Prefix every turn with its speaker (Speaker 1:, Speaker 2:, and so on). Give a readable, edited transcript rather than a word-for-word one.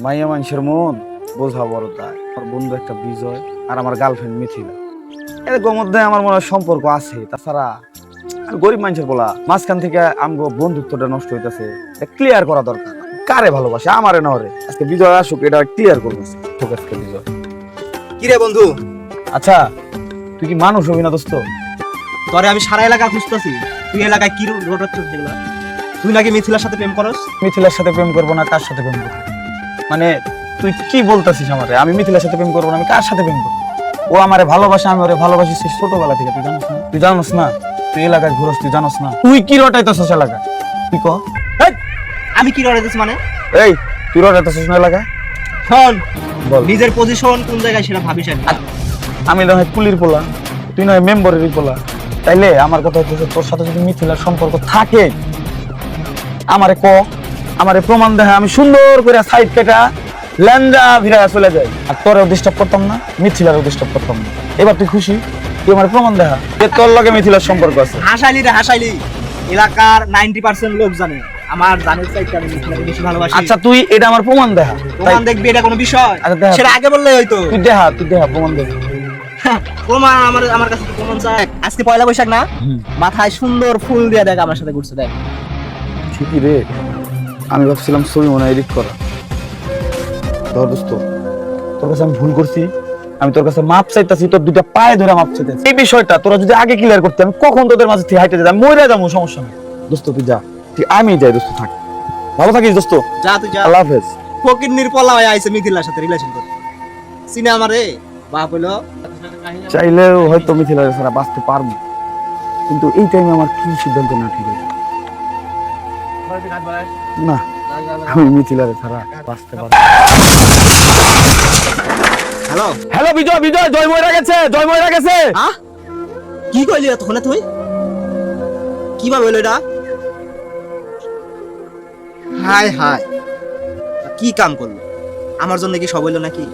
Speaker 1: মাইয়া মানুষের মন বোঝা বড় তাই। আমার বন্ধু একটা বিজয় আর আমার গার্লফ্রেন্ড মিথিলা, এরকম মধ্যে আমার মনে হয় সম্পর্ক আছে। তাছাড়া আর গরিব মানুষের বলা মাঝখান থেকে আমগো বন্ধুত্বটা নষ্ট হইতেছে, এটা ক্লিয়ার করা দরকার। কারে ভালোবাসে আমারে না ওরে? আজকে বিজয় আসুক, এটা ক্লিয়ার করবো। ঠিক আজকে বিজয়
Speaker 2: কি রে বন্ধু,
Speaker 1: আচ্ছা তুই কি মানুষ হবি না দোস্ত?
Speaker 2: তোরে আমি সারা এলাকা খুঁজতেছি, তুই এলাকায় কি রোটাচ্ছিস যেগুলা? তুই নাকি মিথিলার সাথে প্রেম করস?
Speaker 1: মিথিলার সাথে প্রেম করবো না কার সাথে প্রেম করবো? মানে তুই কি বলতেছিস আমারে? আমি মিথিলার সাথে প্রেম করবো না, আমি কার সাথে প্রেম করবো? ও আমারে ভালোবাসে, আমি ওরে ভালোবাসি সেই ছোটবেলা থেকে। তুই জানোস না? তুই জানোস না? তুই এলাকায় ঘুরস, তুই জানোস না? তুই কি রটাইতেছিস এলাকায়? তুই ক
Speaker 2: এই, আমি কি রটাইতেছি মানে?
Speaker 1: এই তুই রটাইতেছিস না এলাকায়?
Speaker 2: শোন,
Speaker 1: বল।
Speaker 2: নিজের পজিশন কোন জায়গায় সেটা ভাবিস না।
Speaker 1: আমি না হয় কুলির পোলা, তুই নয় মেম্বারেরই পোলা, তাইলে আমার কথা হচ্ছে তোর সাথে যদি মিথিলার সম্পর্ক থাকে আমারে ক, আমারে প্রমাণ দেখা, আমি সুন্দর করে সাইড কেটা ল্যান্ডা ভিড়ায় চলে যাই, আর তোরেও ডিস্টার্ব করতাম না, মিথিলারও ডিস্টার্ব করতাম না। এবার তুই খুশি? তুই আমার প্রমাণ দেখা যে তোর লগে মিথিলার সম্পর্ক আছে।
Speaker 2: হাসাইলি রে হাসাইলি, এলাকার 90% লোক জানে আমার জানের চাইতে আমি মিথিলাকে বেশি ভালোবাসি।
Speaker 1: আচ্ছা তুই এটা আমার প্রমাণ দেখা।
Speaker 2: প্রমাণ দেখবি, এটা কোনো বিষয়?
Speaker 1: আচ্ছা, দেখা।
Speaker 2: সেটা আগে বললেই হয়তো।
Speaker 1: তুই দেখা প্রমাণ দেখা।
Speaker 2: প্রমাণ আমার কাছে তো প্রমাণ চাই। আজকে পয়লা বৈশাখ না, মাথায় সুন্দর ফুল দিয়ে দেখ আমার সাথে ঘুরছে, দেখ।
Speaker 1: ঠিকই রে, আমি ভাবছিলাম ছবি মনে এডিট করা। ধর দোস্ত, তোর কাছে আমি ভুল করছি, আমি তোর কাছে মাপ চাইতাছি, তোর দুইটা পায়ে ধরে মাপ চাইতেছি। এই বিষয়টা তোরা যদি আগে ক্লিয়ার করতে, আমি কখন তোদের মাঝে থেকে হাইটে যেতাম, মরে যাবো, সমস্যা নেই। দোস্ত তুই যা, তুই আমি যাই দোস্ত, থাক ভালো থাকিস দোস্ত।
Speaker 2: যা তুই যা।
Speaker 1: আল্লাহ হাফেজ।
Speaker 2: ফকির নির্পলা হয়ে আইছে মিথিলার সাথে রিলেশন করতে। সিনে আমারে বাপ হইলো।
Speaker 1: চাইলেও হয়তো মিথিলার ছাড়া বাঁচতে পারবো, কিন্তু এই টাইমে আমার কি সিদ্ধান্ত না ঠিক আছে না, আমি মিথিলার ছাড়া বাঁচতে পারবো।
Speaker 2: হ্যালো
Speaker 1: হ্যালো বিজয়, বিজয় জয় ময়রা গেছে, জয় ময়রা গেছে।
Speaker 2: হ্যাঁ, কি কইলি এতক্ষণে তুই? কিভাবে হইলো এটা? হাই হাই, কি কাম করলো? আমার জন্য কি সব হইলো নাকি?